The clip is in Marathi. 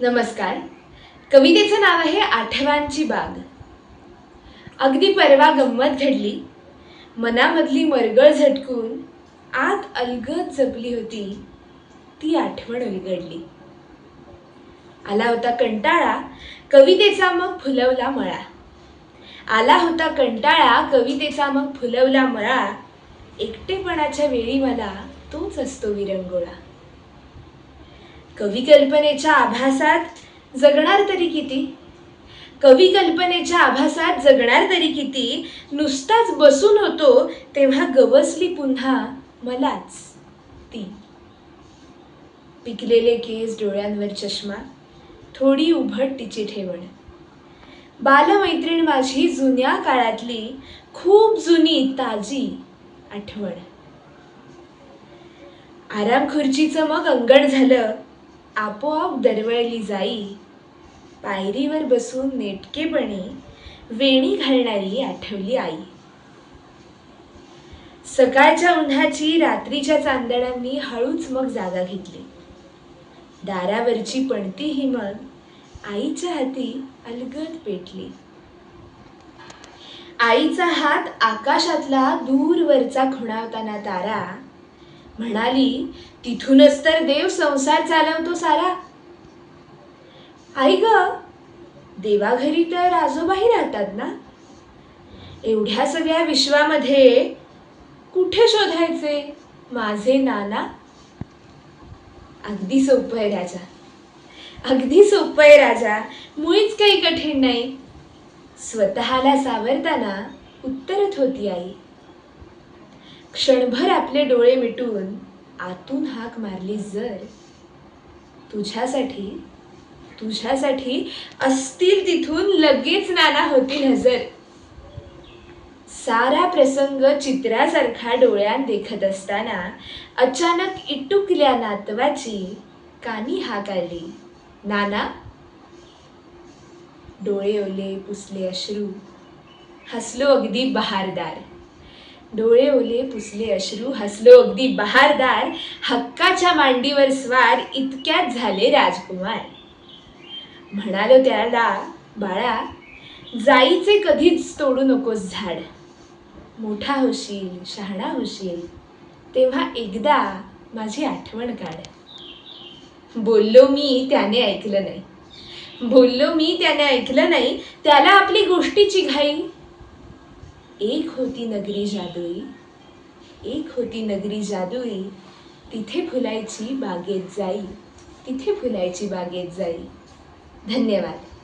नमस्कार. कवितेचं नाव आहे आठवांची बाग. अगदी परवा गंमत घडली, मनामधली मरगळ झटकून आत अलगद जपली होती ती आठवण उलगडली. आला होता कंटाळा, कवितेचा मग फुलवला मळा. आला होता कंटाळा, कवितेचा मग फुलवला मळा. एकटेपणाच्या वेळी मला तोच असतो विरंगुळा. कवी कल्पनेच्या आभासात जगणार तरी किती, कवी कल्पनेच्या आभासात जगणार तरी किती. नुसताच बसून होतो तेव्हा गवसली पुन्हा मलाच ती. पिकलेले केस, डोळ्यांवर चष्मा, थोडी उभट तिची ठेवण. बालमैत्रीण माझी जुन्या काळातली, खूप जुनी ताजी आठवण. आराम खुर्चीचं मग अंगण झालं, आपोआप दरवळली जाई. पायरीवर बसून नेटकेपणी वेणी घालणारी आठवली आई. सकाळच्या उन्हाची रात्रीच्या चांदण्यांनी हळूच मग जागा घेतली. दारावरची पणतीही मग आईच्या हाती अलगद पेटली. आईचा हात आकाशातला दूरवरचा खुणावताना तारा म्हणाली, तिथूनच तर देव संसार चालवतो सारा. आई ग, देवाघरी तर आजोबाही राहतात ना, एवढ्या सगळ्या विश्वामध्ये कुठे शोधायचे माझे नाना. अगदी सोपं आहे राजा, अगदी सोपं आहे राजा, मुळीच काही कठीण नाही. स्वतःला सावरताना उत्तरत होती आई. क्षणभर आपले डोळे मिटून आतून हाक मारली जर, तुझ्यासाठी तुझ्यासाठी असतील तिथून लगेच नाना होतील हजर. सारा प्रसंग चित्रासारखा डोळ्यात देखत असताना अचानक इटुकल्या नातवाची कानी हाक आली, नाना. डोळे ओले पुसले अश्रू, हसलो अगदी बहारदार. डोळे ओले पुसले अश्रू, हसलो अगदी बहारदार. हक्काच्या मांडीवर स्वार, इतक्यात झाले राजकुमार. म्हणालो त्याला, बाळा, जाईचे कधीच तोडू नकोस झाड. मोठा होशील, शहाणा होशील, तेव्हा एकदा माझी आठवण काढ. बोललो मी, त्याने ऐकलं नाही. बोललो मी, त्याने ऐकलं नाही. त्याला आपली गोष्टीची घाई. एक होती नगरी जादुई, एक होती नगरी जादुई, तिथे फुलायची बागेत जाई, तिथे फुलायची बागेत जाई. धन्यवाद.